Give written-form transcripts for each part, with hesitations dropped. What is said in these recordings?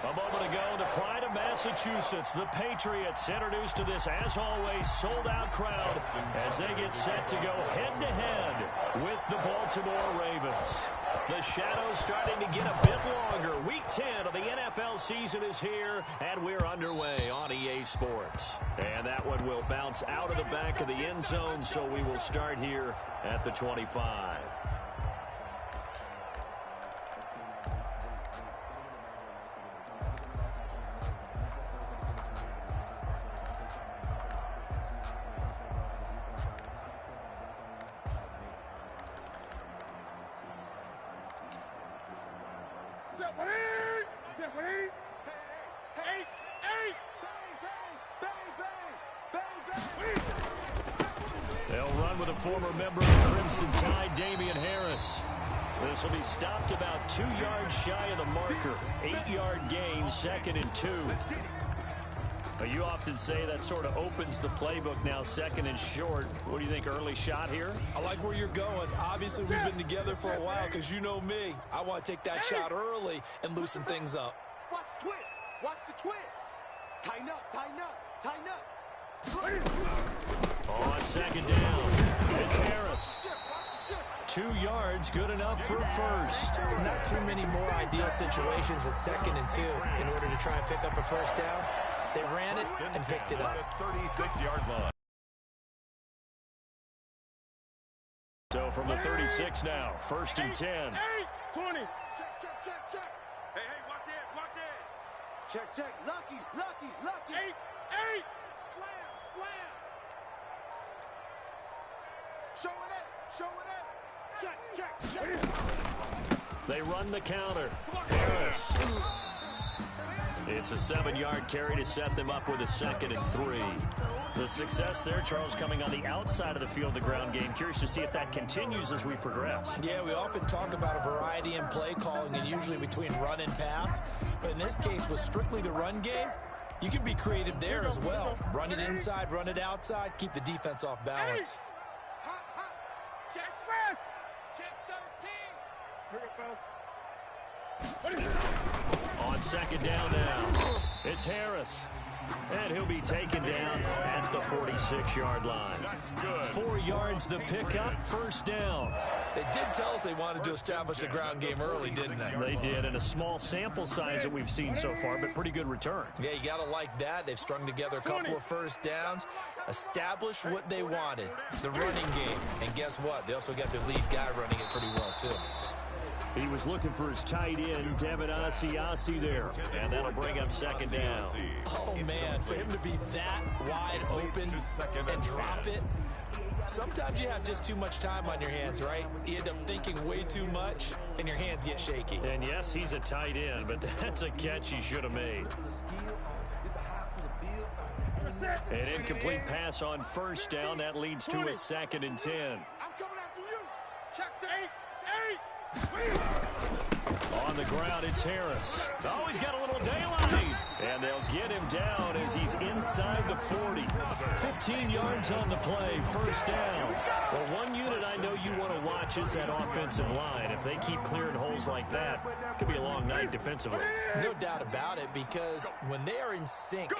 A moment ago, the pride of Massachusetts, the Patriots, introduced to this, as always, sold-out crowd as they get set to go head-to-head with the Baltimore Ravens. The shadow's starting to get a bit longer. Week 10 of the NFL season is here, and we're underway on EA Sports. And that one will bounce out of the back of the end zone, so we will start here at the 25. They'll run with a former member of the Crimson Tide, Damian Harris. This will be stopped about 2 yards shy of the marker. 8-yard gain, 2nd and 2. You often say that sort of opens the playbook now, 2nd and short. What do you think, early shot here? I like where you're going. Obviously, we've been together for a while because you know me. I want to take that shot early and loosen things up. Watch the twist. Watch the twist. Tighten up, tighten up, tighten up. On 2nd down, it's Harris. 2 yards, good enough for a first. Not too many more ideal situations at 2nd and 2 in order to try and pick up a first down. They ran it and picked it up. 36-yard line. So from the 36 now, 1st and 10. 20. Check, check, check, check. Hey, watch it, watch it. Check, check. Lucky, lucky, lucky. 8. Slam. Show it. Check. They run the counter. Harris. It's a 7-yard carry to set them up with a 2nd and 3. The success there, Charles, coming on the outside of the field, the ground game. Curious to see if that continues as we progress. Yeah, we often talk about a variety in play calling and usually between run and pass. But in this case, with strictly the run game, you can be creative there as well. Run it inside, run it outside, keep the defense off balance. Check first. Check 13. On 2nd down now, it's Harris. And he'll be taken down at the 46-yard line. 4 yards the pickup, 1st down. They did tell us they wanted to establish the ground game early, didn't they? They did, and a small sample size that we've seen so far, but pretty good return. Yeah, you got to like that. They've strung together a couple of first downs, established what they wanted, the running game. And guess what? They also got their lead guy running it pretty well, too. He was looking for his tight end, Devin Asiasi there. And that'll bring up 2nd down. Oh, man, for him to be that wide open and drop it. Sometimes you have just too much time on your hands, right? You end up thinking way too much, and your hands get shaky. And yes, he's a tight end, but that's a catch he should have made. An incomplete pass on 1st down. That leads to a 2nd and 10. I'm coming after you. Check the 8. On the ground, it's Harris. Oh, he's got a little daylight. And they'll get him down as he's inside the 40. 15 yards on the play, 1st down. Well, one unit I know you want to watch is that offensive line. If they keep clearing holes like that, it could be a long night defensively. No doubt about it, because when they are in sync,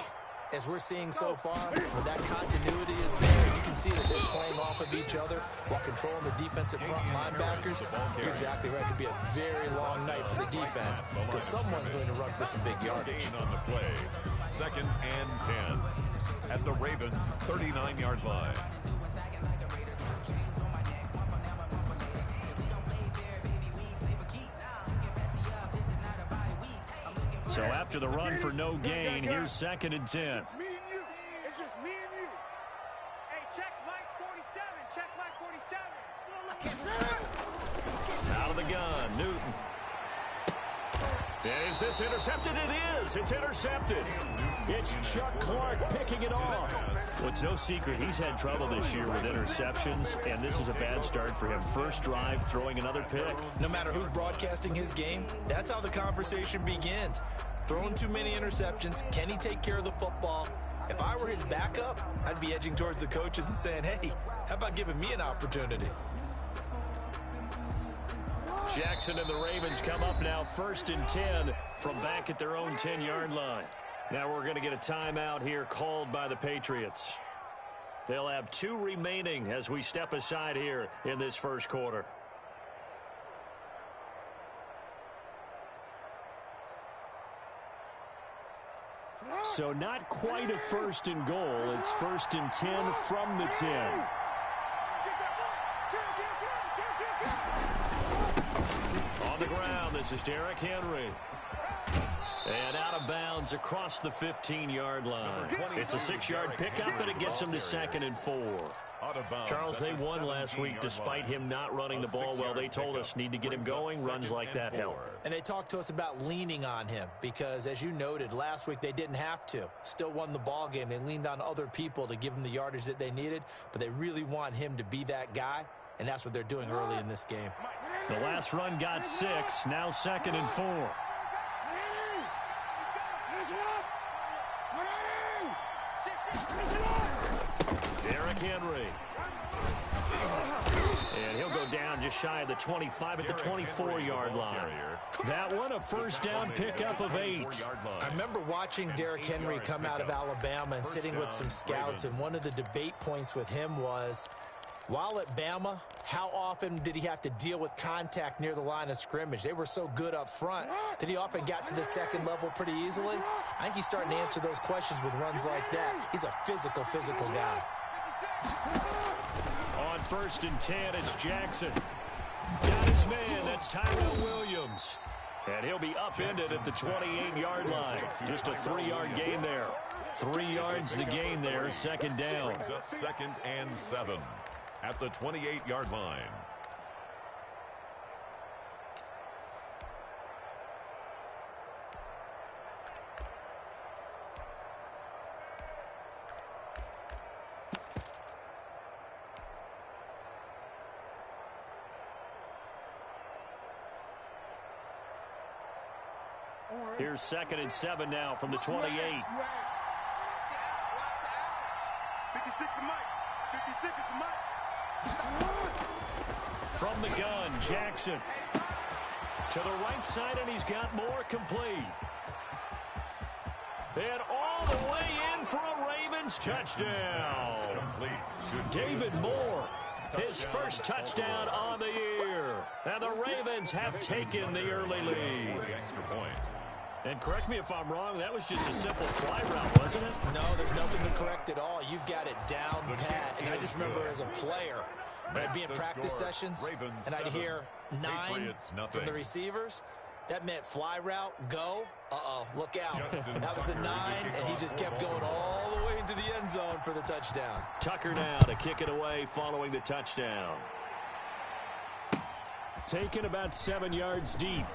as we're seeing so far, when that continuity is there, you can see that they're playing off of each other while controlling the defensive front linebackers. You're exactly right. It could be a very long night for the defense because someone's going to run for some big yardage. On the play, 2nd and 10 at the Ravens' 39-yard line. So after the run for no gain, here's 2nd and 10. It's me and you. It's just me and you. Hey, check Mike 47. Check Mike 47. Out of the gun, Newton. Is this intercepted? It is. It's intercepted. It's Chuck Clark picking it off. Well, it's no secret he's had trouble this year with interceptions, and this is a bad start for him. First drive, throwing another pick. No matter who's broadcasting his game, that's how the conversation begins. Throwing too many interceptions. Can he take care of the football? If I were his backup, I'd be edging towards the coaches and saying, hey, how about giving me an opportunity? Jackson and the Ravens come up now 1st and 10 from back at their own 10-yard line. Now we're going to get a timeout here called by the Patriots. They'll have 2 remaining as we step aside here in this first quarter. So not quite a first and goal. It's 1st and 10 from the 10. On the ground, this is Derrick Henry. And out of bounds across the 15-yard line. It's a 6-yard pickup, and it gets him to 2nd and 4. Charles, they won last week despite him not running the ball well. They told us need to get him going. Runs like that help. And they talked to us about leaning on him because, as you noted, last week they didn't have to. Still won the ball game. They leaned on other people to give them the yardage that they needed, but they really want him to be that guy, and that's what they're doing early in this game. The last run got 6, now 2nd and 4. Derrick Henry. And he'll go down just shy of the 25 at the 24-yard line. That one a first down pickup of 8. I remember watching Derrick Henry come out of Alabama and sitting with some scouts, and one of the debate points with him was, while at Bama, how often did he have to deal with contact near the line of scrimmage? They were so good up front that he often got to the second level pretty easily. I think he's starting to answer those questions with runs like that. He's a physical guy. On 1st and 10, it's Jackson. Got his man. That's Tyrell Williams. And he'll be upended at the 28-yard line. Just a 3-yard gain there. 3 yards the gain there, 2nd down. 2nd and 7 at the 28-yard line. Here's 2nd and 7 now from the 28. 56 to Mike. 56 to Mike. From the gun, Jackson. To the right side, and he's got more complete. And all the way in for a Ravens touchdown. David Moore, his first touchdown on the year. And the Ravens have taken the early lead. And correct me if I'm wrong, that was just a simple fly route, wasn't it? No, there's nothing to correct at all. You've got it down pat. And I just remember as a player, when I'd be in practice sessions, and I'd hear 9 from the receivers, that meant fly route, go, look out. That was the 9, and he just kept going all the way into the end zone for the touchdown. Tucker now to kick it away following the touchdown. Taken about 7 yards deep.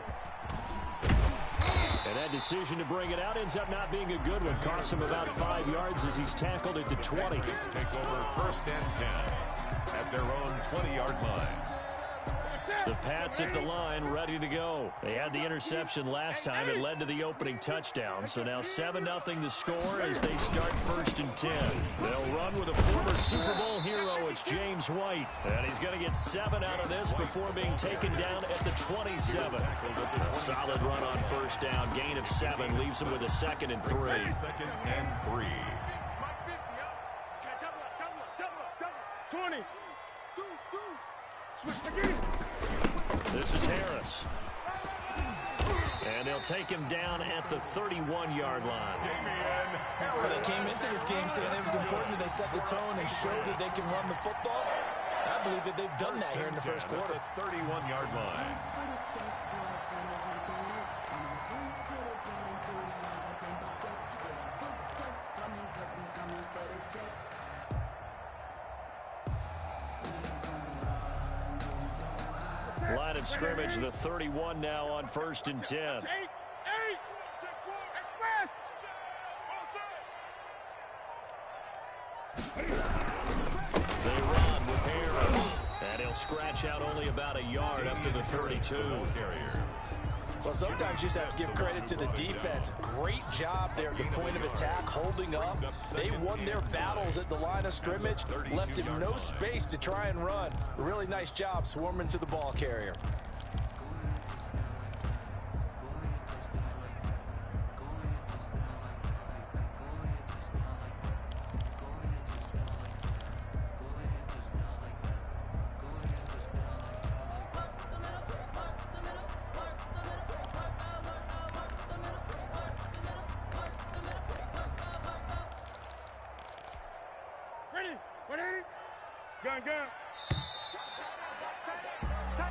And that decision to bring it out ends up not being a good one. Cost him about 5 yards as he's tackled at the 20. Take over 1st and 10 at their own 20-yard line. The Pats at the line, ready to go. They had the interception last time. It led to the opening touchdown. So now 7-0 the score as they start 1st and 10. They'll run with a former Super Bowl hero. It's James White. And he's going to get 7 out of this before being taken down at the 27. A solid run on 1st down. Gain of 7 leaves him with a 2nd and 3. 2nd and 3. 20. Switch again. This is Harris. And they'll take him down at the 31-yard line. Well, they came into this game saying it was important that they set the tone and show that they can run the football. I believe that they've done that here in the first quarter. 31-yard line. Line of scrimmage, the 31 now on 1st and 10. 8. They run with Harris. And he'll scratch out only about a yard up to the 32. Well, sometimes you just have to give credit to the defense. Great job there at the point of attack, holding up. They won their battles at the line of scrimmage, left him no space to try and run. A really nice job swarming to the ball carrier.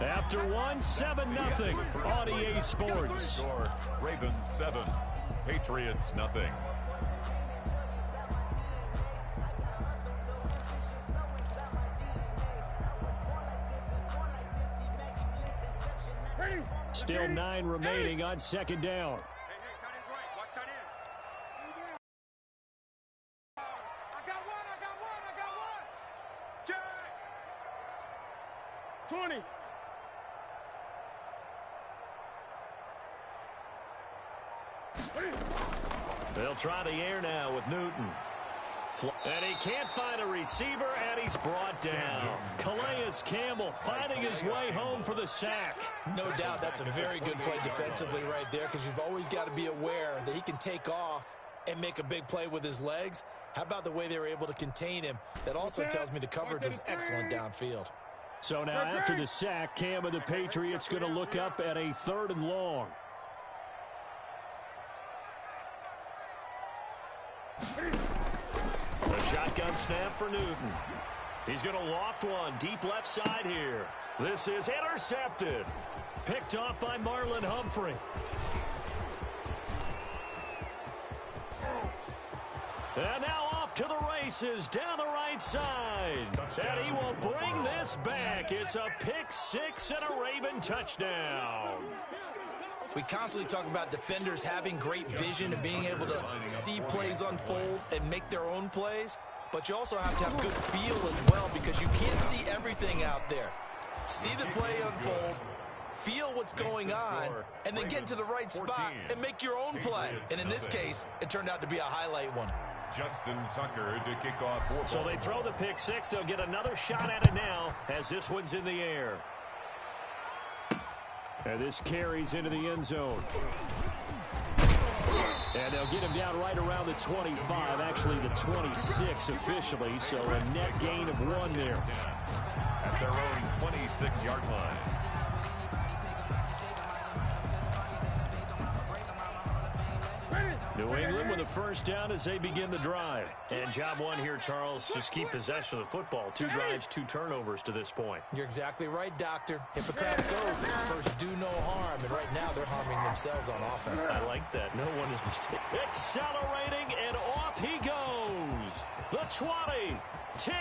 After one, 7-0 on EA Sports. Ravens 7, Patriots nothing. Still 9 remaining on second down. I got one. Check. 20. They'll try the air now with Newton. And he can't find a receiver, and he's brought down. Calais Campbell finding his way home for the sack. No doubt that's a very good play defensively right there, because you've always got to be aware that he can take off and make a big play with his legs. How about the way they were able to contain him? That also tells me the coverage was excellent downfield. So now after the sack, Cam and the Patriots going to look up at a 3rd and long. A shotgun snap for Newton. He's going to loft one deep left side here. This is intercepted. Picked off by Marlon Humphrey. And now off to the races down the right side. And he will bring this back. It's a pick 6 and a Raven touchdown. We constantly talk about defenders having great vision and being able to see plays unfold and make their own plays. But you also have to have good feel as well, because you can't see everything out there. See the play unfold, feel what's going on, and then get to the right spot and make your own play. And in this case, it turned out to be a highlight one. Justin Tucker to kick off. So they throw the pick 6. They'll get another shot at it now as this one's in the air. And this carries into the end zone. And they'll get him down right around the 25, actually the 26 officially, so a net gain of 1 there. At their own 26-yard line. New England with a first down as they begin the drive. And job 1 here, Charles, just keep possession of the football. 2 drives, 2 turnovers to this point. You're exactly right, Doctor. Hippocratic oath. First, do no harm. And right now, they're harming themselves on offense. I like that. No one is mistaken. Accelerating, and off he goes. The 20, 10.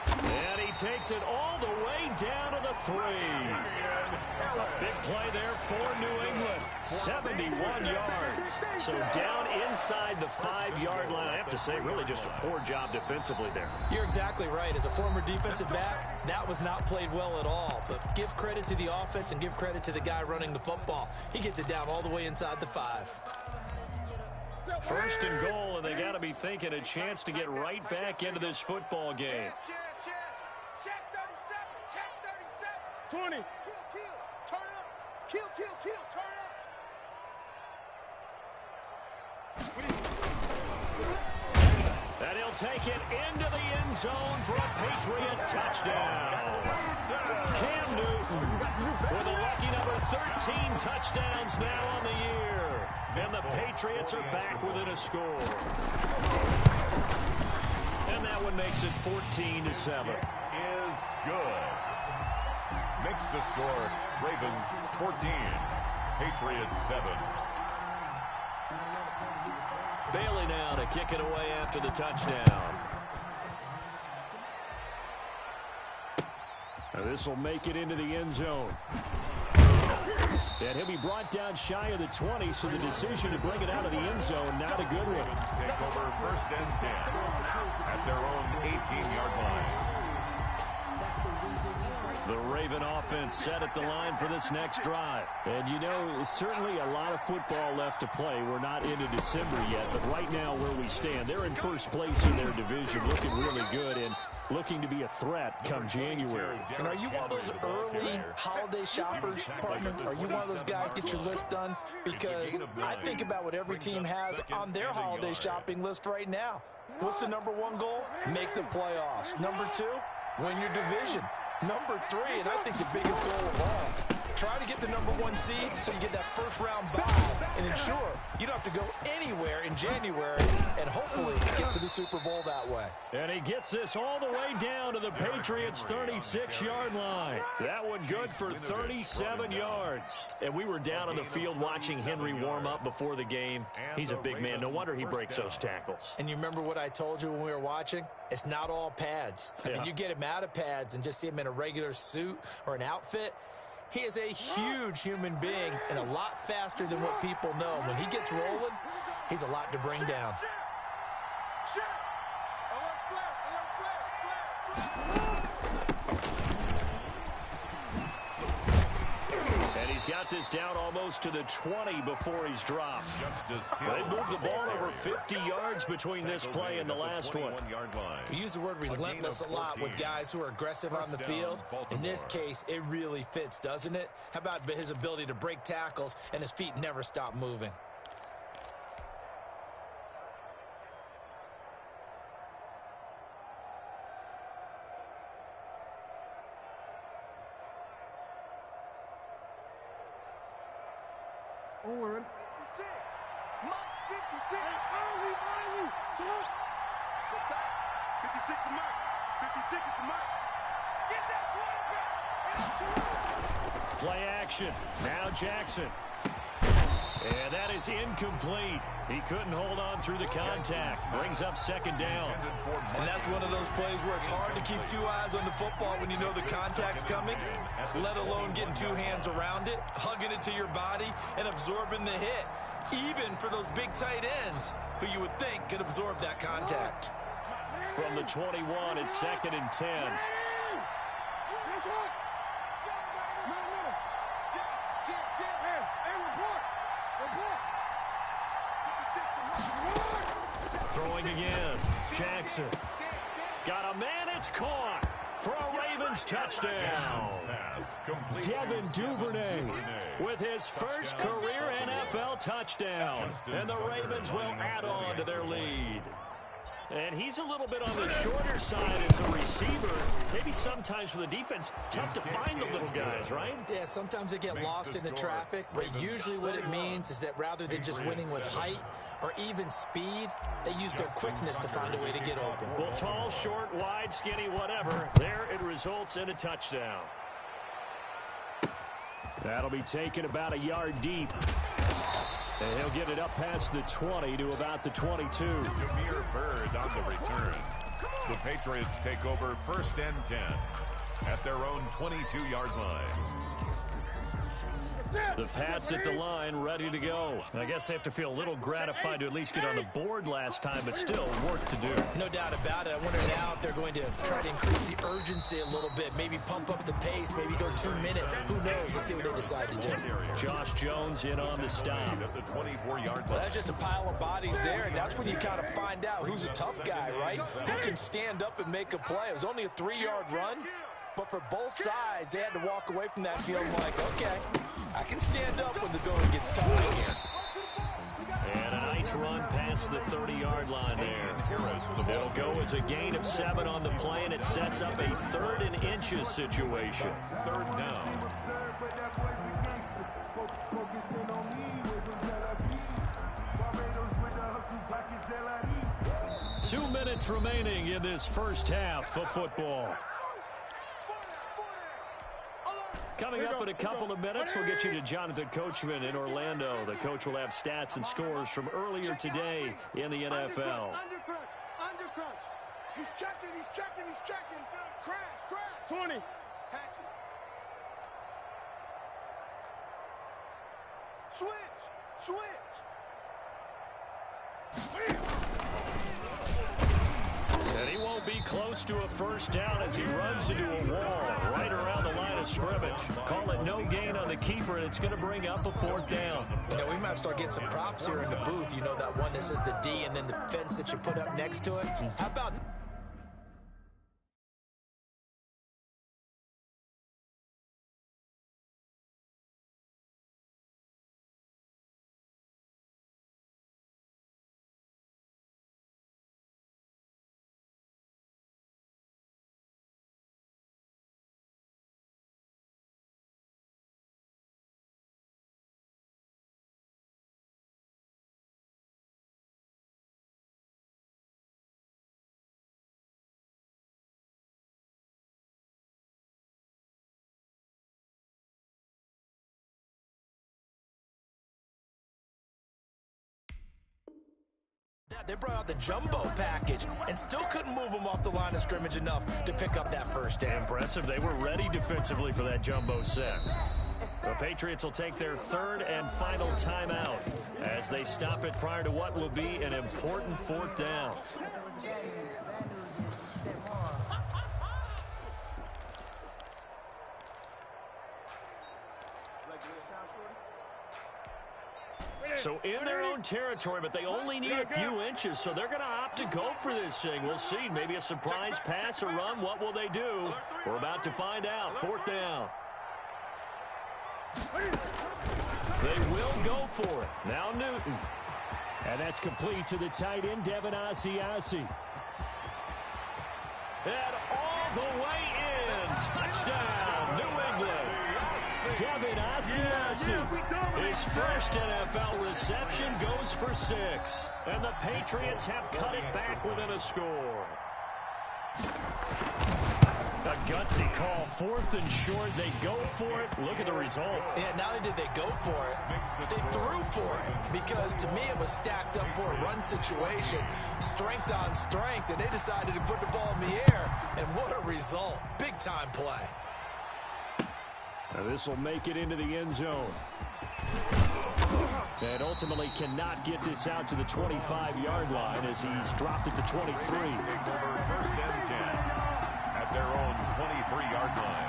And he takes it all the way down to the 3. A big play there for New England. 71 yards. So down inside the 5-yard line. I have to say, really just a poor job defensively there. You're exactly right. As a former defensive back, that was not played well at all. But give credit to the offense and give credit to the guy running the football. He gets it down all the way inside the 5. First and goal, and they got to be thinking a chance to get right back into this football game. Check 37. Check 37. 20. Kill. Turn up. Kill. Turn up. And he'll take it into the end zone for a Patriot touchdown. Cam Newton with a lucky number 13 touchdowns now on the year. And the Patriots are back within a score. And that one makes it 14-7. Is good. Makes the score Ravens 14, Patriots 7. Bailey now to kick it away after the touchdown. Now this will make it into the end zone. And he'll be brought down shy of the 20, so the decision to bring it out of the end zone, not a good one. Take over 1st and 10 at their own 18-yard line. The Raven offense set at the line for this next drive. And, you know, certainly a lot of football left to play. We're not into December yet, but right now where we stand, they're in first place in their division, looking really good and looking to be a threat come January. And are you one of those early holiday shoppers, partner? Are you one of those guys get your list done? Because I think about what every team has on their holiday shopping list right now. What's the number 1 goal? Make the playoffs. Number 2, win your division. Number 3, and I think the biggest goal of all, try to get the #1 seed so you get that first-round bye and ensure you don't have to go anywhere in January and hopefully get to the Super Bowl that way. And he gets this all the way down to the Patriots' 36-yard line. That one good for 37 yards. And we were down on the field watching Henry warm up before the game. He's a big man. No wonder he breaks those tackles. And you remember what I told you when we were watching? It's not all pads. I mean, you get him out of pads and just see him in a regular suit or an outfit. He is a huge human being and a lot faster than what people know. When he gets rolling, he's a lot to bring down. And he's got this down almost to the 20 before he's dropped. They moved the ball over 50 yards between this play and the last one. We use the word relentless a lot with guys who are aggressive on the field. In this case, it really fits, doesn't it? How about his ability to break tackles and his feet never stop moving? On 56. Max 56. Early. Salute. 56 is Mike. 56 is the Mike. Get that quarterback. Play action. Now Jackson. And that is incomplete. He couldn't hold on through the contact. Brings up second down. And that's one of those plays where it's hard to keep two eyes on the football when you know the contact's coming, let alone getting two hands around it, hugging it to your body, and absorbing the hit, even for those big tight ends who you would think could absorb that contact. From the 21, it's second and 10. Throwing again. Jackson. Got a man. It's caught for a Ravens touchdown. Devin Duvernay with his first career NFL touchdown. And the Ravens will add on to their lead. And he's a little bit on the shorter side as a receiver. Maybe sometimes for the defense, tough to find the little guys, right? Yeah, sometimes they get lost in the traffic, but usually what it means is that rather than just winning with height or even speed, they use their quickness to find a way to get open. Well, tall, short, wide, skinny, whatever. There it results in a touchdown. That'll be taken about a yard deep. And he'll get it up past the 20 to about the 22. Jameer Byrd on the return. The Patriots take over first and 10 at their own 22-yard line. The Pats at the line, ready to go. I guess they have to feel a little gratified to at least get on the board last time, but still work to do. No doubt about it. I wonder now if they're going to try to increase the urgency a little bit, maybe pump up the pace, maybe go 2 minute. Who knows? Let's see what they decide to do. Josh Jones in on the stop. At the 24-yard Well, line. that's just a pile of bodies there, and that's when you kind of find out who's a tough guy, right? Who can stand up and make a play. It was only a 3-yard run, but for both sides, they had to walk away from that feeling like, okay, I can stand up when the going gets tough here. And a nice run past the 30-yard line there. They'll go as a gain of 7 on the play, and it sets up a 3rd and inches situation. 3rd down. 2 minutes remaining in this first half of football. Coming up in a couple of minutes, we'll get you to Jonathan Coachman in Orlando. The coach will have stats and scores from earlier today in the NFL. Under crunch. He's checking. Crash. 20. Patch it. Switch. And he won't be close to a first down as he runs into a wall right around the line of scrimmage. Call it no gain on the keeper, and it's going to bring up a 4th down. You know, we might start getting some props here in the booth. You know, that one that says the D and then the fence that you put up next to it. How about that, they brought out the jumbo package and still couldn't move them off the line of scrimmage enough to pick up that first down. Impressive. They were ready defensively for that jumbo set. The Patriots will take their third and final timeout as they stop it prior to what will be an important fourth down. So in their own territory, but they only need a few inches, so they're going to opt to go for this thing. We'll see. Maybe a surprise pass or run. What will they do? We're about to find out. Fourth down. They will go for it. Now Newton. And that's complete to the tight end, Devin Asiasi. And all the way in. Touchdown, New England. Devin Asiasi. His first NFL reception goes for 6. And the Patriots have cut it back within a score. A gutsy call, 4th and short. They go for it. Look at the result. Yeah, not only did they go for it, they threw for it. Because to me, it was stacked up for a run situation. Strength on strength, and they decided to put the ball in the air. And what a result. Big-time play. Now this will make it into the end zone. And ultimately cannot get this out to the 25-yard line as he's dropped at the 23. First and 10 at their own 23-yard line.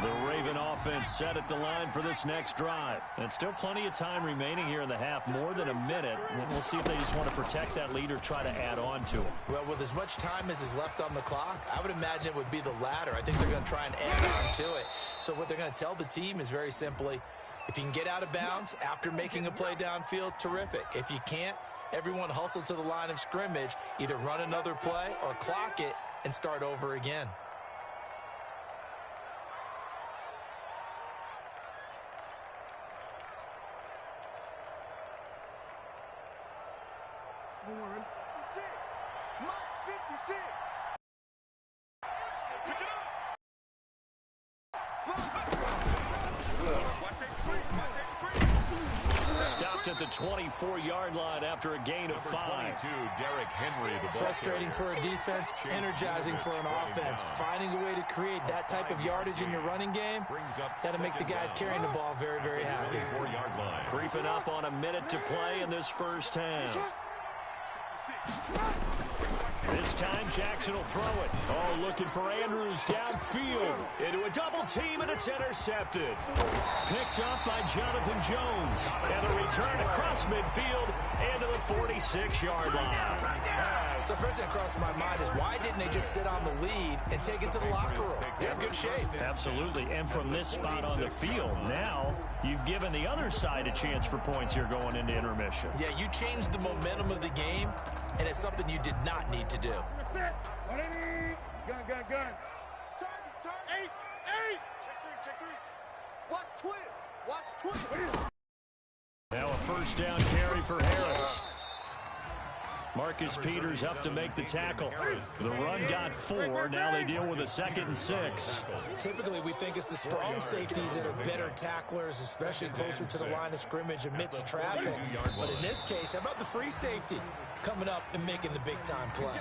The Raven offense set at the line for this next drive. And still plenty of time remaining here in the half, more than a minute. We'll see if they just want to protect that lead or try to add on to it. Well, with as much time as is left on the clock, I would imagine it would be the latter. I think they're going to try and add on to it. So what they're going to tell the team is very simply, if you can get out of bounds after making a play downfield, terrific. If you can't, everyone hustle to the line of scrimmage, either run another play or clock it and start over again. Stopped at the 24-yard line after a gain of 5. Derrick Henry, the ball Frustrating for a defense, energizing for an offense. Finding a way to create that type of yardage in your running game, that'll make the guys carrying the ball very, very happy. Creeping up on a minute to play in this first half. This time Jackson will throw it. Oh, looking for Andrews downfield. Into a double team, and it's intercepted. Picked up by Jonathan Jones. And the return across midfield and to the 46-yard line. So first thing that crossed my mind is why didn't they just sit on the lead and take it to the locker room? They're in good shape. Absolutely. And from this spot on the field, now you've given the other side a chance for points here going into intermission. Yeah, you changed the momentum of the game, and it's something you did not need to do. Gun. Target. 8. Check 3. Watch twist. Now a first down carry for Harris. Marcus Peters up to make the tackle. The run got 4. Now they deal with a 2nd and 6. Typically, we think it's the strong safeties that are better tacklers, especially closer to the line of scrimmage amidst traffic. But in this case, how about the free safety coming up and making the big-time play?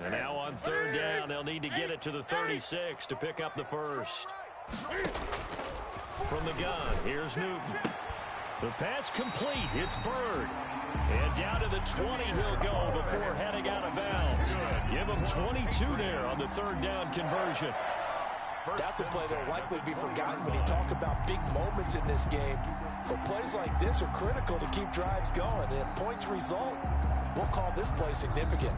And now on third down, they'll need to get it to the 36 to pick up the first. From the gun, here's Newton. The pass complete. It's Bird. And down to the 20 he'll go before heading out of bounds. Give him 22 there on the third down conversion. That's a play that will likely be forgotten when you talk about big moments in this game. But plays like this are critical to keep drives going. And if points result, we'll call this play significant.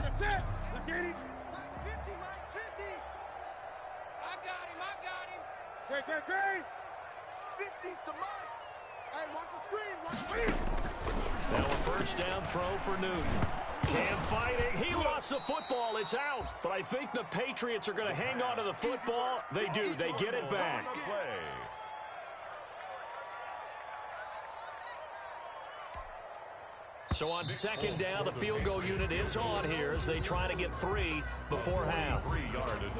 That's it. Let's get him. 50. I got him. Great. 50's to Mike. Hey, watch the screen. Now a first down throw for Newton. Cam fighting. He lost the football. It's out. But I think the Patriots are going to hang on to the football. They do. They get it back. So on second down, the field goal unit is on here as they try to get 3 before half.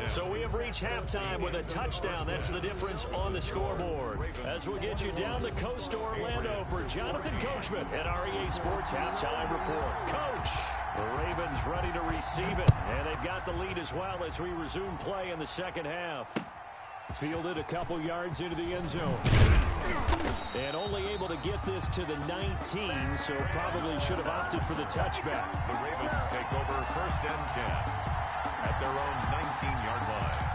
So we have reached halftime with a touchdown. That's the difference on the scoreboard. As we'll get you down the coast to Orlando for Jonathan Coachman at REA Sports Halftime Report. Coach, the Ravens ready to receive it, and they've got the lead as well as we resume play in the second half. Fielded a couple yards into the end zone. And only able to get this to the 19, so probably should have opted for the touchback. The Ravens take over first and 10 at their own 19-yard line.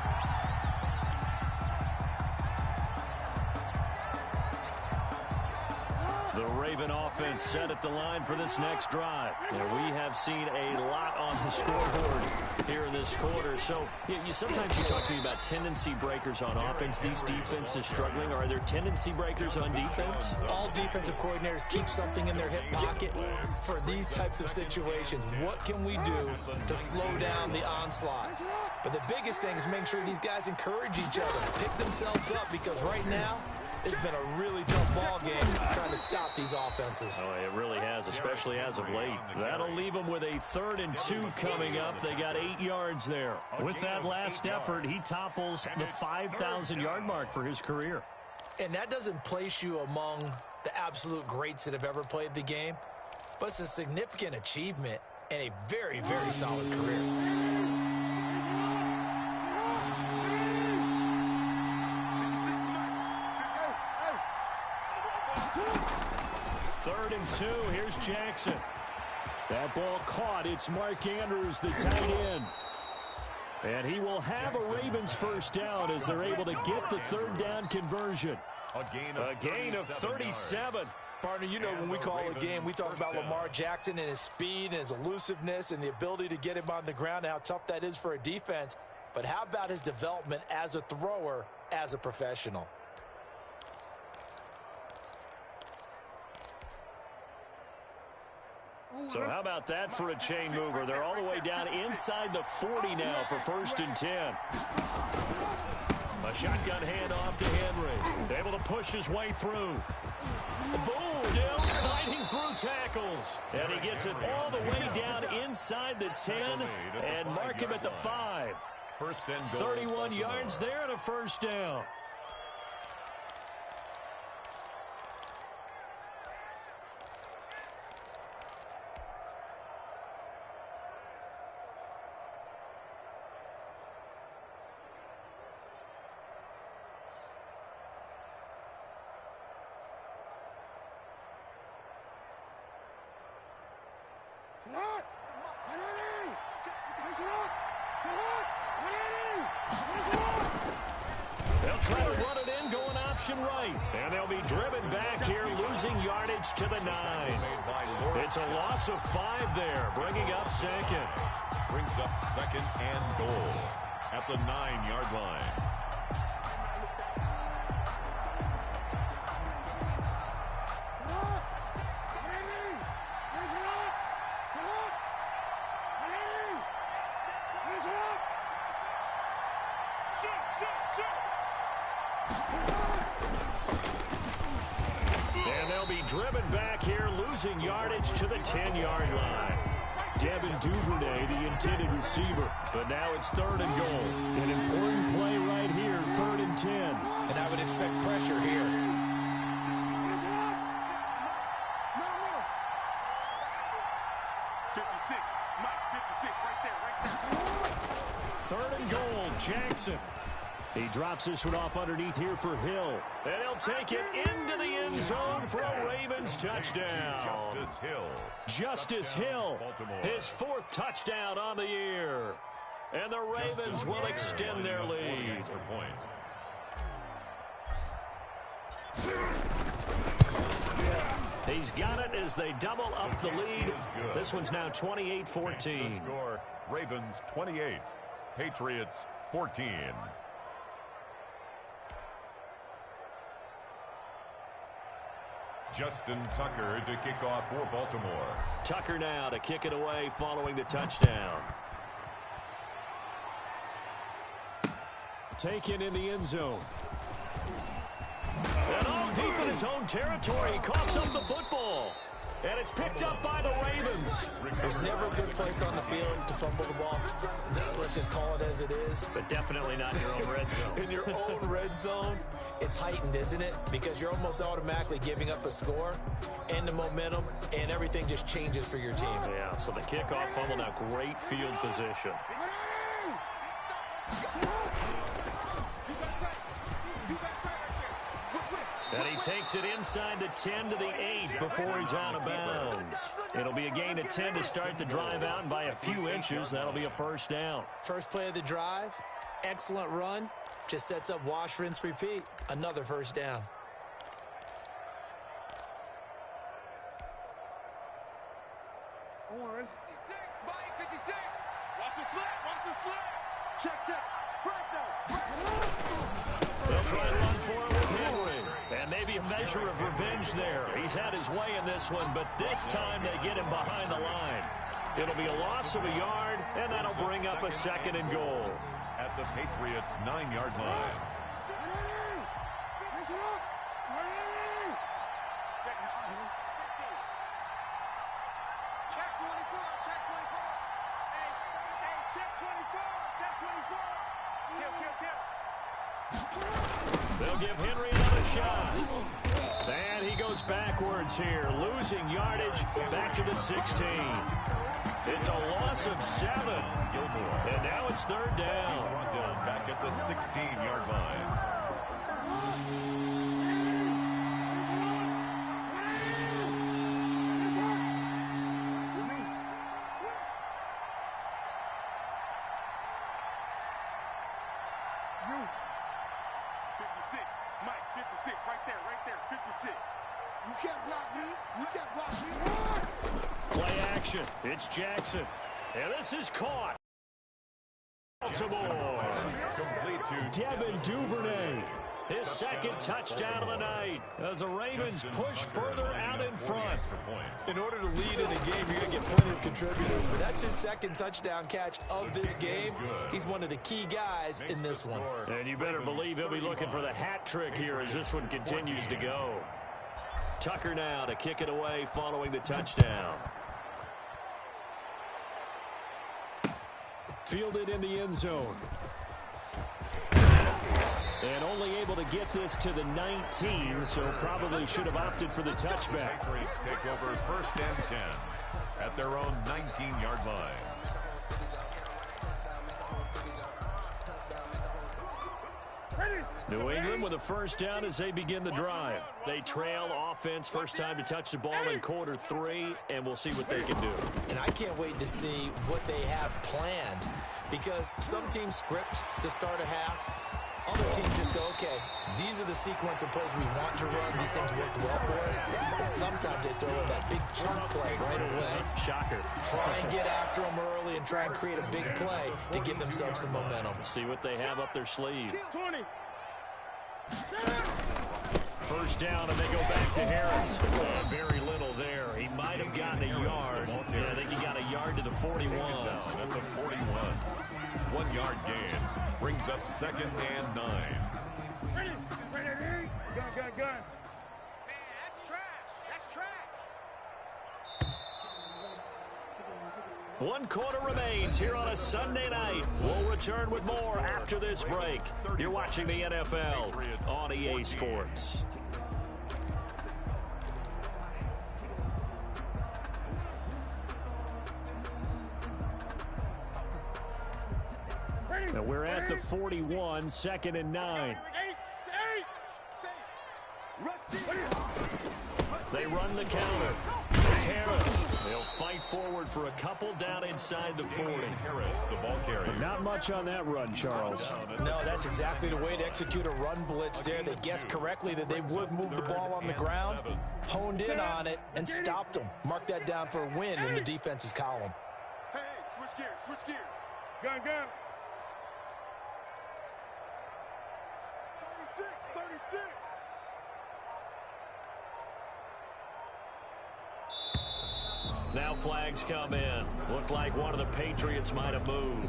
The Raven offense set at the line for this next drive. We have seen a lot on the scoreboard here in this quarter. So sometimes you talk to me about tendency breakers on offense. These defenses struggling. Are there tendency breakers on defense? All defensive coordinators keep something in their hip pocket for these types of situations. What can we do to slow down the onslaught? But the biggest thing is make sure these guys encourage each other, pick themselves up, because right now, it's been a really tough ball game trying to stop these offenses. Oh, it really has, especially as of late. That'll leave them with a 3rd and 2 coming up. They got 8 yards there. With that last effort, he topples the 5,000-yard mark for his career. And that doesn't place you among the absolute greats that have ever played the game, but it's a significant achievement and a very, very solid career. 3rd and 2. Here's Jackson. That ball caught. It's Mark Andrews, the tight end. And he will have a Ravens first down as they're able to get the 3rd down conversion. A gain of 37. Partner, you know when we call a game, we talk about Lamar Jackson and his speed and his elusiveness and the ability to get him on the ground and how tough that is for a defense. But how about his development as a thrower, as a professional? So how about that for a chain mover? They're all the way down inside the 40 now for 1st and 10. A shotgun handoff to Henry. Able to push his way through. Boom! Still fighting through tackles. And he gets it all the way down inside the 10 and mark him at the 5. 31 yards there and a first down. They'll try to run it in, going option right. And they'll be driven back here, losing yardage to the 9. It's a loss of 5 there, bringing up 2nd. Brings up 2nd and goal at the 9-yard line. And they'll be driven back here, losing yardage to the 10-yard line. Devin Duvernay, the intended receiver. But now it's 3rd and goal. An important play right here, 3rd and 10. And I would expect pressure here. Third and goal, Jackson. He drops this one off underneath here for Hill. And he'll take it into the end zone for a Ravens touchdown. Justice Hill, his 4th touchdown on the year. And the Ravens will extend their lead. He's got it as they double up the lead. This one's now 28-14. Ravens 28, Patriots 14. Justin Tucker to kick off for Baltimore. Tucker now to kick it away following the touchdown. Taken in the end zone. And all deep in his own territory. He coughs up the football. And it's picked up by the Ravens. There's never a good place on the field to fumble the ball. Let's just call it as it is. But definitely not in your own red zone. In your own red zone, it's heightened, isn't it? Because you're almost automatically giving up a score and the momentum, and everything just changes for your team. Yeah, so the kickoff fumble, now great field position. And he takes it inside the 10 to the 8 before he's out of bounds. It'll be a gain of 10 to start the drive out, and by a few inches, that'll be a first down. First play of the drive, excellent run. Just sets up wash, rinse, repeat. Another first down. On 56, Mike, 56. Watch the slant, watch the slant. Check. First down. They'll try to run for it with Henry. And maybe a measure of revenge there. He's had his way in this one, but this time they get him behind the line. It'll be a loss of a yard, and that'll bring up a second and goal. At the Patriots' 9-yard line. Check 24, check 24. Hey, check 24, check 24. Kill. They'll give Henry another shot. And he goes backwards here, losing yardage back to the 16. It's a loss of 7. And now it's third down. He's brought down back at the 16-yard line. Play action. It's Jackson. And this is caught. Baltimore. Complete to Devin Duvernay. His second touchdown of the night as the Ravens push further out in front. In order to lead in a game, you're going to get plenty of contributors, but that's his second touchdown catch of this game. He's one of the key guys in this one. And you better believe he'll be looking for the hat trick here as this one continues to go. Tucker now to kick it away following the touchdown. Fielded in the end zone. And only able to get this to the 19, so probably should have opted for the touchback. Patriots take over first and 10 at their own 19-yard line. New England with a first down as they begin the drive. They trail offense, first time to touch the ball in quarter 3, and we'll see what they can do. And I can't wait to see what they have planned, because some teams script to start a half. Other teams just go, okay, these are the sequence of plays we want to run. These things worked well for us. And sometimes they throw in that big chunk play right away. Shocker. Try and get after them early and try and create a big play to give themselves some momentum. See what they have up their sleeve. 20. First down, and they go back to Harris. Very little there. He might have gotten a yard. Yeah, I think he got a yard to the 41. At the 41. 1 yard gain brings up second and 9. Ready. Gun. Man, that's trash. That's trash. 1 quarter remains here on a Sunday night. We'll return with more after this break. You're watching the NFL on EA Sports. Now we're at the 41, second and 9. They run the counter. It's Harris. They'll fight forward for a couple down inside the 40. Harris, the ball carrier. Not much on that run, Charles. No, that's exactly the way to execute a run blitz there. They guessed correctly that they would move the ball on the ground, honed in on it, and stopped them. Mark that down for a win in the defense's column. Hey, switch gears. Gun. 36. Now flags come in. Looked like one of the Patriots might have moved.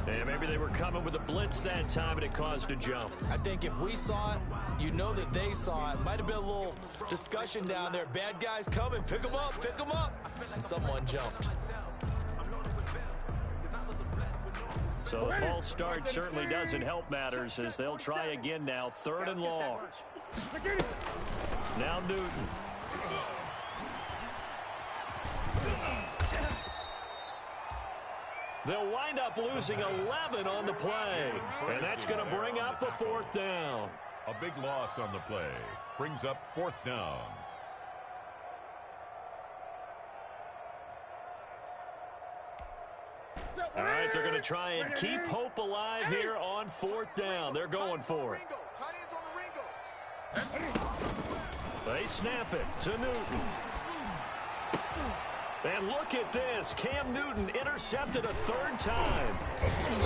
And maybe they were coming with a blitz that time, and it caused a jump. I think if we saw it, you know that they saw it. Might have been a little discussion down there. Bad guys coming. Pick them up. Pick them up. And someone jumped. So the false start certainly doesn't help matters as they'll try again now. 3rd and long. Now Newton. They'll wind up losing 11 on the play. And that's going to bring up a 4th down. A big loss on the play. Brings up 4th down. All right, they're going to try and keep hope alive here on 4th down. They're going for it. They snap it to Newton. And look at this. Cam Newton intercepted a 3rd time.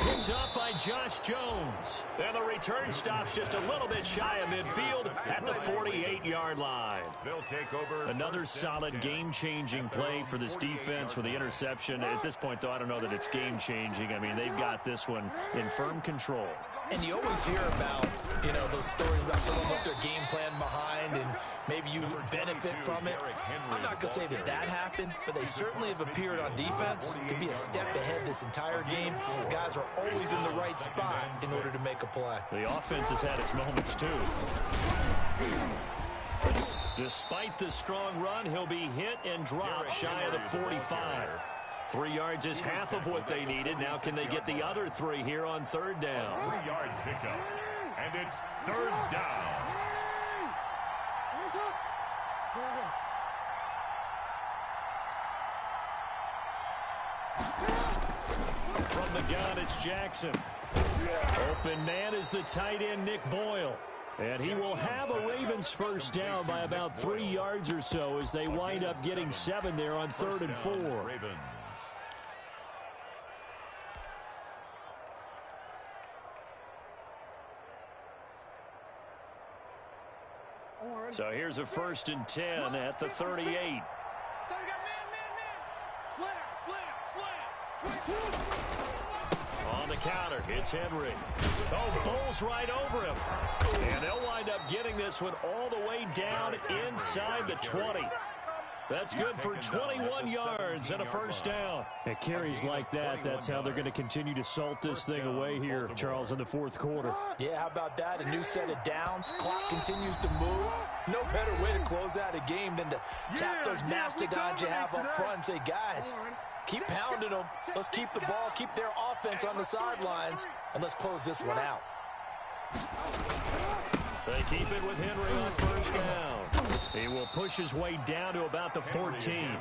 Picked up by Josh Jones. And the return stops just a little bit shy of midfield at the 48-yard line. They'll take over. Another solid game-changing play for this defense with the interception. At this point, though, I don't know that it's game-changing. I mean, they've got this one in firm control. And you always hear about, you know, those stories about someone with their game plan behind and maybe you benefit from it. I'm not going to say that that happened, but they certainly have appeared on defense to be a step ahead this entire game. Guys are always in the right spot in order to make a play. The offense has had its moments, too. Despite the strong run, he'll be hit and dropped shy of the 45. 3 yards is half of what they needed. Now can they get the other 3 here on 3rd down? 3-yard pickup. And it's 3rd down. From the gun, it's Jackson. Open man is the tight end, Nick Boyle. And he will have a Ravens 1st down by about 3 yards or so as they wind up getting 7 there on 3rd and 4. Ravens. So here's a 1st and 10 at the 38. So we got man. Slam. On the counter, it's Henry. Oh, bowls right over him. And they'll wind up getting this one all the way down inside the 20. That's good for 21 yards and a 1st down. At carries like that, that's how they're going to continue to salt this thing away here, Charles, in the 4th quarter. Yeah, how about that? A new set of downs. Clock continues to move. No better way to close out a game than to tap those mastodons you have up front and say, guys, keep pounding them. Let's keep the ball, keep their offense on the sidelines, and let's close this one out. They keep it with Henry on 1st down. He will push his way down to about the 14.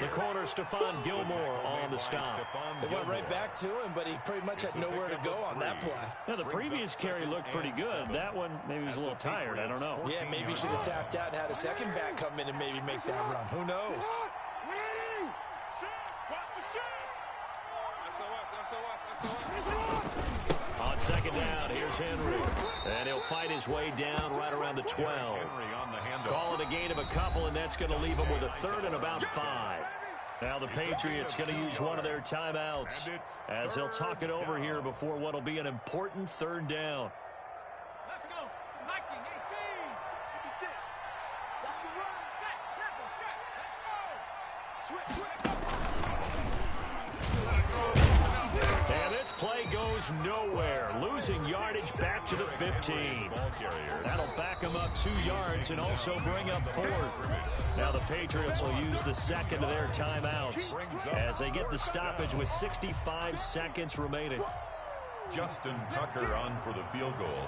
The corner, Stephon Gilmore on the stop. They went right back to him, but he pretty much had nowhere to go on that play. Now, the previous carry looked pretty good. That one, maybe he was a little tired. I don't know. Yeah, maybe he should have tapped out and had a second back come in and maybe make that run. Who knows? On 2nd down, here's Henry. And he'll fight his way down right around the 12. Call it a gain of a couple, and that's going to leave him with a 3rd and about 5. Now the Patriots going to use one of their timeouts as they'll talk it over here before what will be an important 3rd down. Let's go. Hiking 18. 56. That's the run. Set. Triple set. Let's go. Switch. And this play goes nowhere. Losing yardage back to the 15. That'll back them up 2 yards and also bring up 4th. Now the Patriots will use the 2nd of their timeouts as they get the stoppage with 65 seconds remaining. Justin Tucker on for the field goal.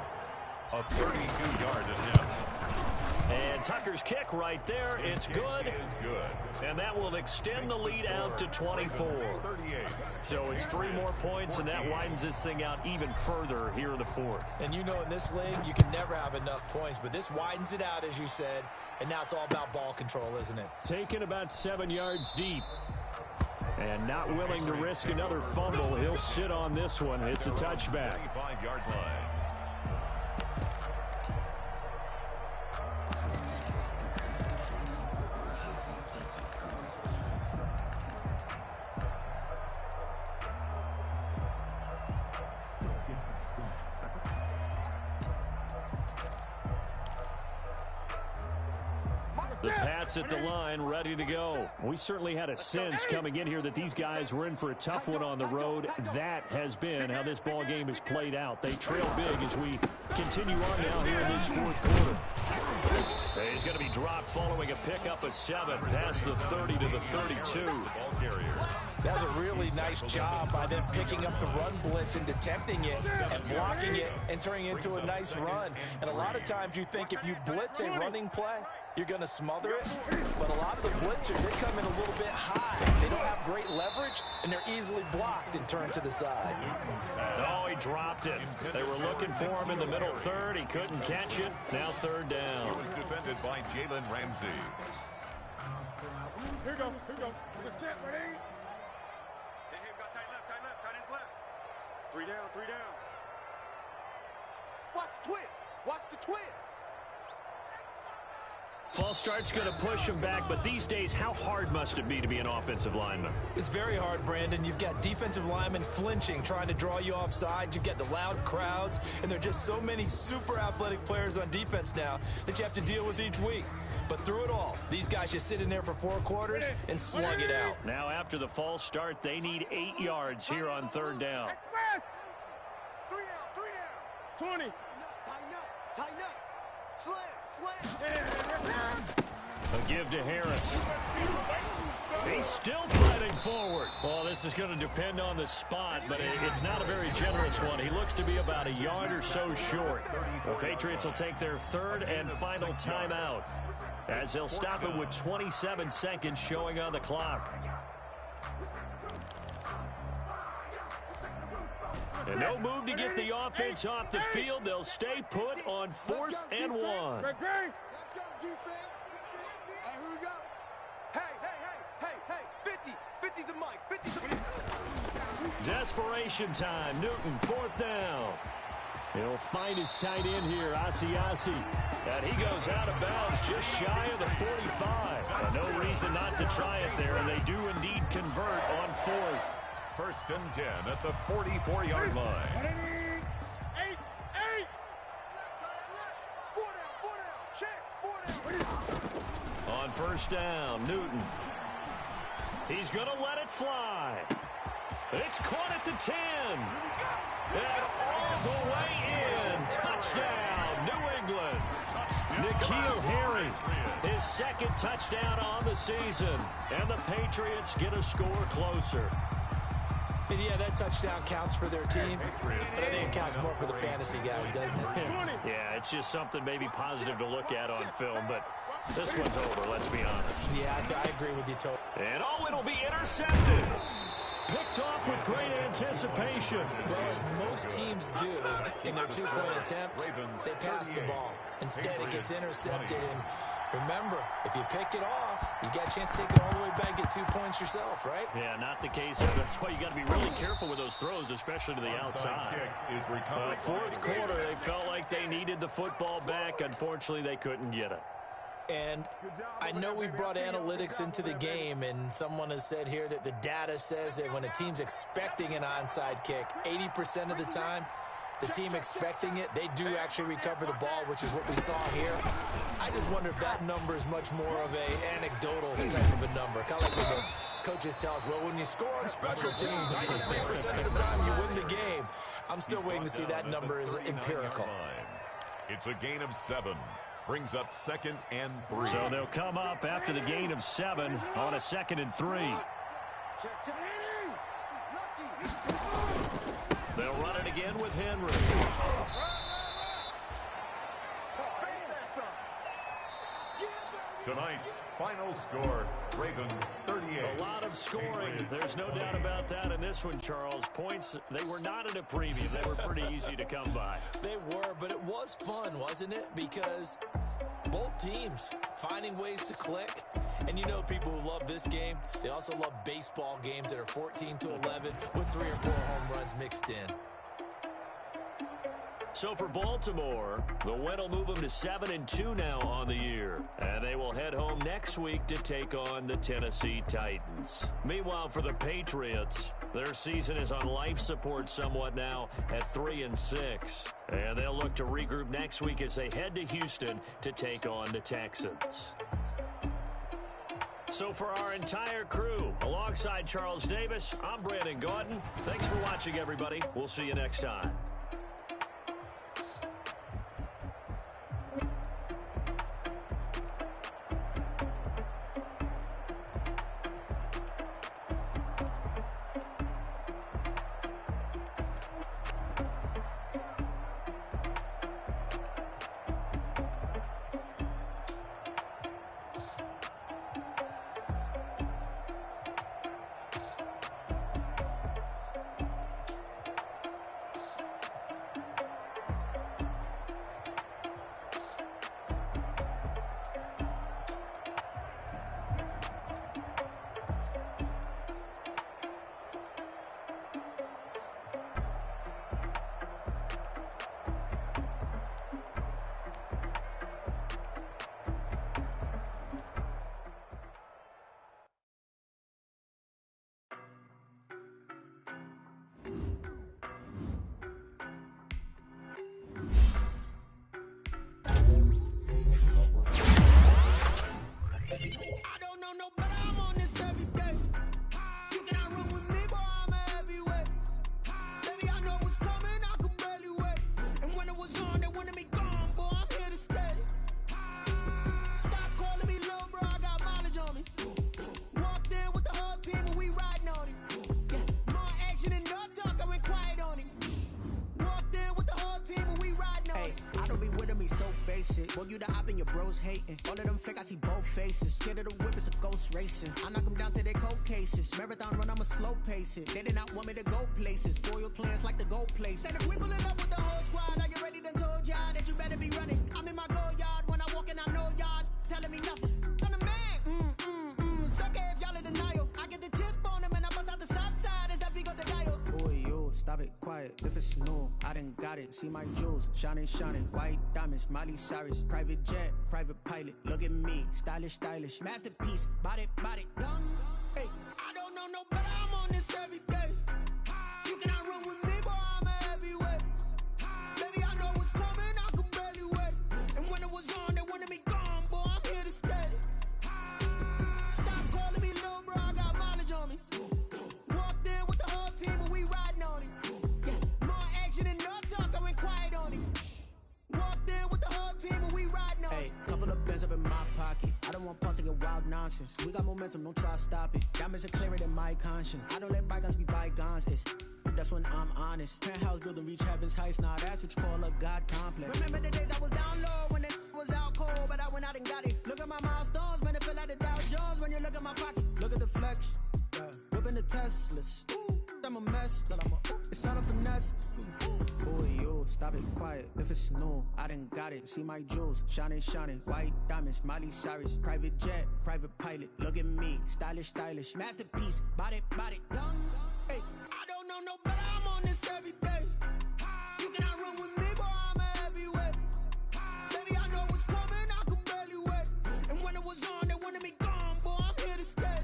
A 32-yard attempt. And Tucker's kick right there. It's good. It is good. And that will extend the lead out to 24. 38. So it's 3 more points, and that widens this thing out even further here in the 4th. And you know in this league, you can never have enough points, but this widens it out, as you said, and now it's all about ball control, isn't it? Taken about 7 yards deep. And not willing to risk another fumble. He'll sit on this one. It's a touchback. 25-yard line. The Pats at the line, ready to go. We certainly had a sense coming in here that these guys were in for a tough one on the road. That has been how this ball game has played out. They trail big as we continue on now here in this fourth quarter. He's going to be dropped following a pickup of 7 past the 30 to the 32. Ball carrier. That's a really nice job by them picking up the run blitz and detecting it and blocking it and turning it into a nice run. And a lot of times you think if you blitz a running play, you're going to smother it. But a lot of the blitzers, they come in a little bit high. They don't have great leverage, and they're easily blocked and turned to the side. Oh, he dropped it. They were looking for him in the middle third. He couldn't catch it. Now third down. It was defended by Jalen Ramsey. Here we go. That's it, ready? Hey, got tight left, tight ends left. 3 down. Watch the twist. Watch the twist. False start's going to push him back, but these days, how hard must it be to be an offensive lineman? It's very hard, Brandon. You've got defensive linemen flinching, trying to draw you offside. You've got the loud crowds, and there are just so many super athletic players on defense now that you have to deal with each week. But through it all, these guys just sit in there for 4 quarters and slug it out. Now, after the false start, they need 8 yards here on third down. 3 down. 20. Tighten up. Slam. A give to Harris. He's still fighting forward. Well, this is going to depend on the spot, but it's not a very generous one. He looks to be about a yard or so short. The Patriots will take their third and final timeout as they'll stop it with 27 seconds showing on the clock. And no move to get the offense off the field. They'll stay put on 4th and 1. Let's go, defense. Hey, here we go. Hey. 50 the mic. 50 the mic. Desperation time. Newton, 4th down. He'll find his tight end here, Asiasi. And he goes out of bounds just shy of the 45. No reason not to try it there, and they do indeed convert on 4th. 1st and 10 at the 44-yard line. 8. 4 down. Check. 4 down. On 1st down, Newton. He's going to let it fly. It's caught at the 10. And all the way in. Touchdown, New England. N'Keal Harry, his 2nd touchdown on the season. And the Patriots get a score closer. And yeah, that touchdown counts for their team, but I think it counts more for the fantasy guys, doesn't it? Yeah, it's just something maybe positive to look at on film, but this one's over, let's be honest. Yeah, I agree with you totally. And it'll be intercepted. Picked off with great anticipation. Well, as most teams do in their 2-point attempt, they pass the ball. Instead, it gets intercepted, and remember, if you pick it off, you got a chance to take it all the way back and get 2 points yourself, right? Yeah, not the case here. That's why you got to be really careful with those throws, especially to the outside. 4th quarter, they felt like they needed the football back. Unfortunately, they couldn't get it. And I know we brought analytics into the game, and someone has said here that the data says that when a team's expecting an onside kick, 80% of the time, the team expecting it, they do actually recover the ball, which is what we saw here. I just wonder if that number is much more of a anecdotal type of a number. Kind of like when the coaches tell us, well, when you score on special teams, 93% of the time you win the game. I'm still waiting to see that number is empirical. It's a gain of 7. Brings up 2nd and 3. So they'll come up after the gain of 7 on a 2nd and 3. They'll run it again with Henry. Tonight's final score, Ravens 38. A lot of scoring. There's no doubt about that in this one, Charles. Points, they were not in a premium. They were pretty easy to come by. They were, but it was fun, wasn't it? Because both teams finding ways to click. And you know people who love this game, they also love baseball games that are 14-11 with 3 or 4 home runs mixed in. So for Baltimore, the win will move them to 7-2 now on the year. And they will head home next week to take on the Tennessee Titans. Meanwhile, for the Patriots, their season is on life support somewhat now at 3-6. And they'll look to regroup next week as they head to Houston to take on the Texans. So for our entire crew, alongside Charles Davis, I'm Brandon Gaudin. Thanks for watching, everybody. We'll see you next time. Boy, you the op and your bros hating. All of them fake, I see both faces. Scared of the whip, it's a ghost racing. I knock them down to their cold cases. Marathon run, I'ma slow pace it. They did not want me to go places. Foil plans like the go place. Said if we pulling up with the whole squad, are you ready? Done told y'all that you better be running. I'm in my go yard. When I walk in, I know y'all telling me nothing. I'm the man. Suck it if y'all in denial. I get the chip on them and I bust out the south side. Is that Vigo the dial? Boy, yo, stop it, quiet. If it's new, I done got it. See my jewels, shining, shining. White diamonds, Miley Cyrus. Private jet, private pilot. Look at me, stylish, stylish. Masterpiece, body, done. Hey, I don't know no better. I'm on this every day. You cannot run with me, boy. I'm a heavyweight. Baby, I know what's coming. I could barely wait. And when it was on, they wanted me gone, boy. I'm here to stay. Stop calling me little bro. I got mileage on me. Walked in with the whole team and we riding on it. Yeah, more action and no talk. I went quiet on it. Walked in with the whole team and we riding on it. Hey, couple of bands up in my pocket. I don't want pause to get wild nonsense. We got momentum, don't try to stop it. Diamonds are clearer than my conscience. I don't let bygones be bygones. That's when I'm honest. Penthouse building reach heaven's heights. Nah, that's what you call a God complex. Remember the days I was down low when it was out cold, but I went out and got it. Look at my milestones, man, it feel like the Dow Jones when you look at my pocket. Look at the flex, whipping the Teslas. I'm a mess, but it's all a finesse. Boy, yo, stop it, quiet. If it's new, I done got it. See my jewels, shining, shining. White diamonds, Miley Cyrus. Private jet, private pilot. Look at me, stylish, stylish. Masterpiece, body, done. Hey, I don't know no better. I'm on this every day. You cannot run with me, boy. I'm a heavyweight. Baby, I know what's coming. I could barely wait. And when it was on, they wanted me gone, boy. I'm here to stay.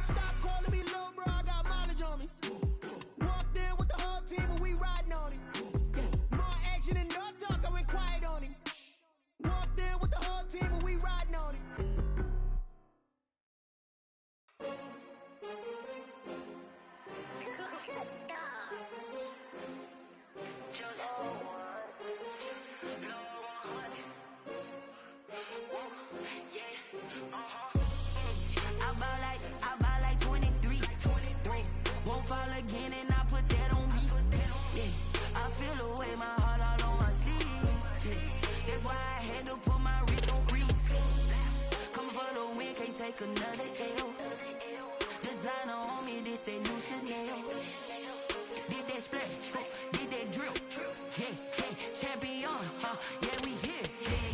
Stop calling me little bro. I got mileage on me. Walked in with the whole team and we riding on it. Yeah, more action and no talk. I went quiet on it. Walked in with the whole team and we riding on it. I buy like 23. Won't fall again and I put that on me. Yeah, I feel the way, my heart all on my sleeve. Yeah, that's why I had to put my wrist on freeze. Coming for the win, can't take another L. Designer on me, this that new Chanel. Did that splash, did that drip. Yeah, champion, yeah, we here.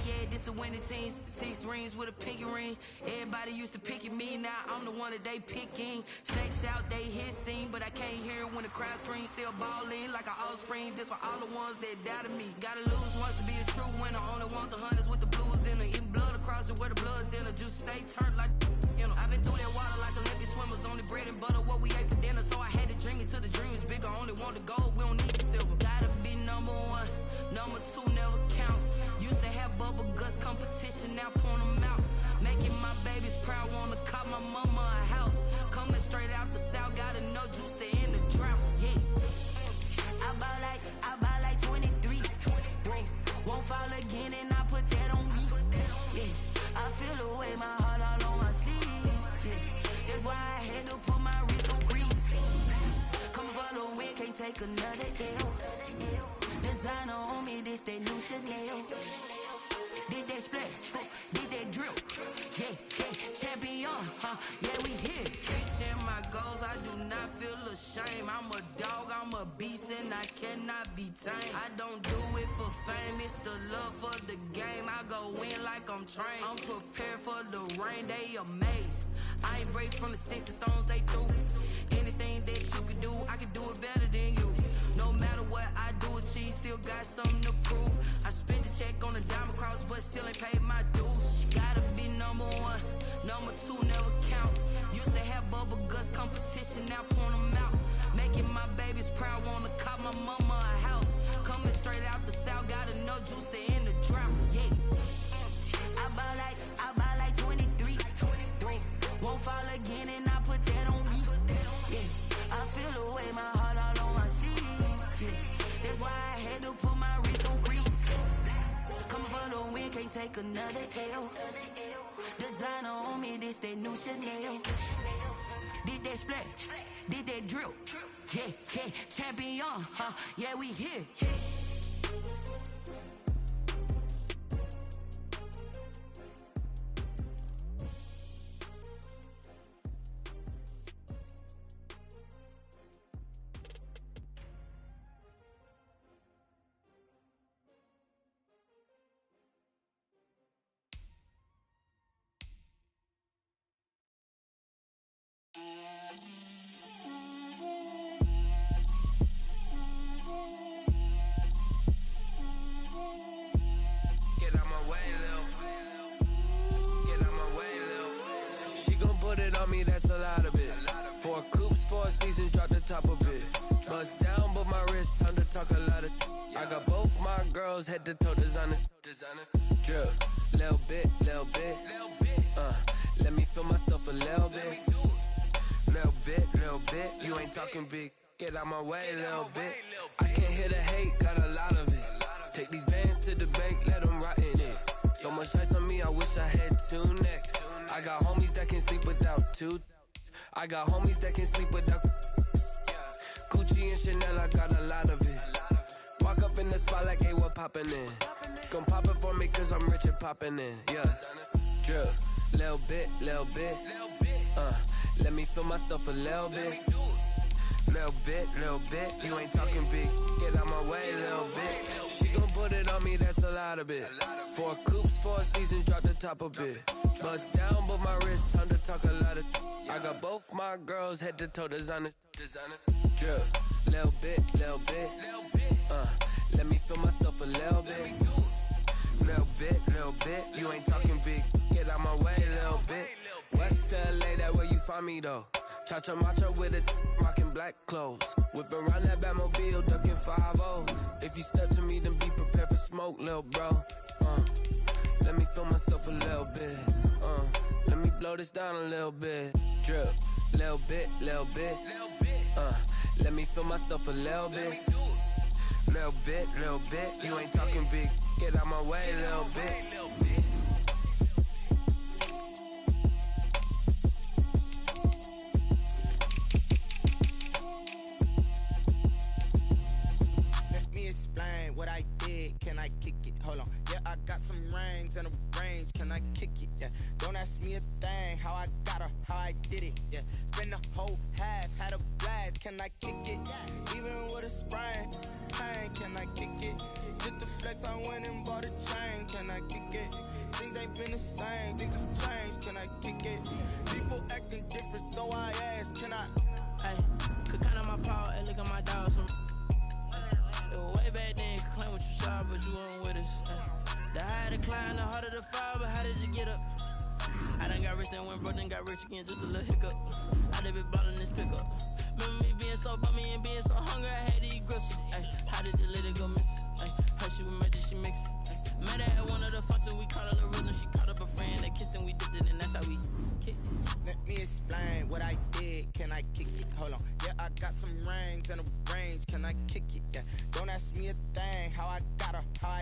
Yeah, this the winning teams. 6 rings with a pinky ring. Everybody used to picking me, now I'm the one that they picking. Snakes out, they hissing, but I can't hear when the crowd screams. Still balling like an offspring. This for all the ones that doubted me. Gotta lose once to be a true winner. Only want the hunters with the blues in it. Eating blood across it where the blood thinner. Juice stay turned like, you know. I've been through that water like Olympic swimmers. Only bread and butter, what we ate for dinner. So I had to dream it till the dream is bigger. Only want the gold, we don't need the silver. Gotta be number 1, number 2 never count. Used to have bubble guts competition, now point them out. Making my baby's proud, wanna cop my mama a house. Coming straight out the south, got enough juice to end the drought. Yeah. I buy like 23. Won't fall again, and I put that on me. Yeah. I feel the way, my heart all on my sleeve. Yeah. That's why I had to put my wrist on freeze. Coming for the win, can't take another L. Designer on me, this that new Chanel. Did that splash, did that drill. Yeah, champion, yeah, we here. Reaching my goals, I do not feel ashamed. I'm a dog, I'm a beast, and I cannot be tamed. I don't do it for fame, it's the love for the game. I go in like I'm trained. I'm prepared for the rain, they amazed. I ain't break from the sticks and stones they threw. Anything that you can do, I can do it better than you. No matter what I do, achieve, still got something to prove. I spent the check on the diamond cross, but still ain't paid my dues. Gotta be number one, number two never count. Used to have bubble guts competition, now point them out. Making my babies proud, wanna cop my mama a house. Coming straight out the south, got enough juice to end the drought. Yeah. I buy like 23. Won't fall again, and I put that on me. Yeah. I feel the way, my heart all on my sleeve. Yeah. That's why I had to put my wrist on freeze. Coming for the win, can't take another L. Designer on me, this that new Chanel. Did that splash, did that drill. Yeah, champion, yeah, we here. That's a lot of it. 4 coops, 4 seasons, drop the top of it. Bust down, but my wrist, time to talk a lot of. I got both my girls head to toe designer. Drill, little bit. Let me feel myself a little bit. Little bit. You ain't talking big. Get out my way, little bit. I can't hear the hate, got a lot of it. Take these bands to the bank, let them rot in it. So much ice on me, I wish I had 2 necks. I got homies that can sleep without 2. I got homies that can sleep without. Gucci and Chanel, I got a lot of it. Walk up in the spot like, hey, what poppin' in? Gon' pop it for me, cause I'm rich and poppin' in. Yeah. Drill, little bit. Let me feel myself a little bit. Little bit. You ain't talking big. Get out my way, little bit. She gon' put it on me, that's a lot of it. 4 coops, 4 seasons, drop the top of it. Bust down, but my wrist, time to talk a lot of. I got both my girls head to toe designer. Drill, little bit. Let me feel myself a little bit. Little bit. You ain't talking big. Get out my way, little bit. West LA, that where you find me though. Cha-cha matcha with it, rockin' black clothes. Whip around that Batmobile, ducking 5-0. If you step to me, then be prepared for smoke, lil' bro. Let me feel myself a little bit. Let me blow this down a little bit. Drip, little bit. Let me feel myself a little bit. Little bit. You ain't talking big. Get out my way, little bit. What I did, can I kick it? Hold on, yeah, I got some rings and a range, can I kick it? Yeah, don't ask me a thing, how I got her, how I did it. Yeah, spend the whole half, had a blast, can I kick it? Even with a sprain, pain, can I kick it? Just the flex, I went and bought a chain, can I kick it? Things ain't been the same, things have changed, can I kick it? People acting different, so I ask, can I? Hey, could count on my power, and look at my dogs from. Way back then, you could claim what you saw, but you weren't with us. The higher the climb, the harder the fall, but how did you get up? I done got rich, then went broke, then got rich again, just a little hiccup. I done been ballin' this pickup. Remember me being so bummy and being so hungry, I had to eat gristle. How did the lady go miss? How she was made, she mixed. Met her at one of the functions, we caught her the rhythm. She caught up a friend, they kissed and we dipped it, and that's how we.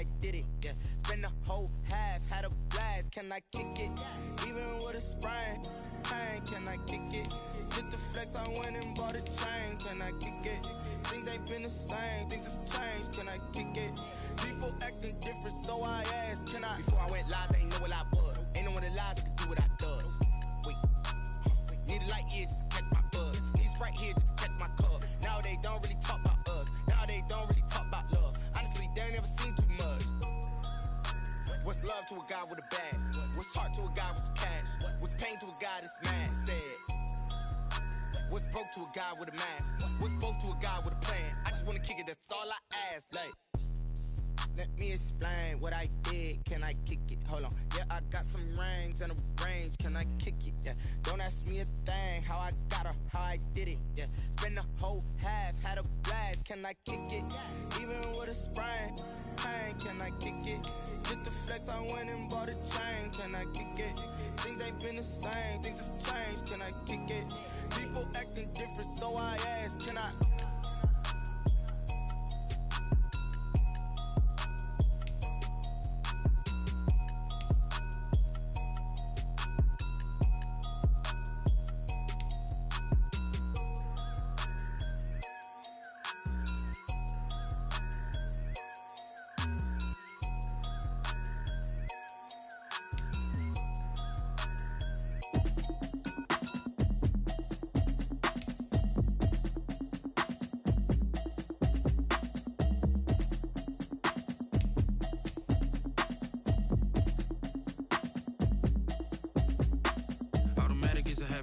I did it, yeah. Spend the whole half, had a blast, can I kick it? Even with a sprain, pain, can I kick it? Just the flex, I went and bought a chain, can I kick it? Things ain't been the same, things have changed, can I kick it? People acting different, so I asked, can I? Before I went live, they ain't know what I was. Ain't no one alive that could do what I does. Wait, need a light here just to catch my buzz. Need Sprite here just to catch my cup. Now they don't really talk about us. Now they don't really talk about love. Honestly, they ain't never seen too much. What's love to a guy with a bag? What's heart to a guy with some cash? What's pain to a guy that's mad? Said. What's broke to a guy with a mask? What's both to a guy with a plan? I just wanna kick it, that's all I ask. Like, let me explain what I did. Can I kick it? Hold on. Yeah, I got some rings and a range. Can I kick it? Yeah. Don't ask me a thing. How I got her, how I did it. Yeah. Spend the whole half, had a blast. Can I kick it? Even with a sprain, pain. Can I kick it? Just the flex, I went and bought a chain. Can I kick it? Things ain't been the same. Things have changed. Can I kick it? People acting different, so I ask. Can I?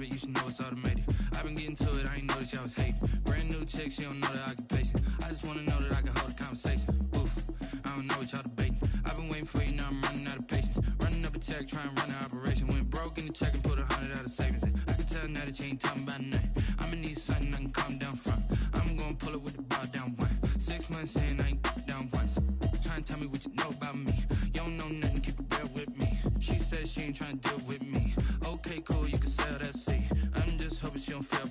You should know it's automated. I've been getting to it, I ain't noticed y'all was hating. Brand new chick, she don't know the occupation. I just wanna know that I can hold a conversation. Oof, I don't know what y'all debating. I've been waiting for you, now I'm running out of patience. Running up a check, trying to run an operation. Went broke in the check and put 100 out of savings in. I can tell now that you ain't talking about nothing. I'ma need something I can calm down from. I'm gonna pull it with the bar down one. 6 months in, I ain't down once. Trying to tell me what you know about me. You don't know nothing, keep it real with me. She said she ain't trying to deal with me. Okay, cool, you can sell that seat. I'm just hoping she don't feel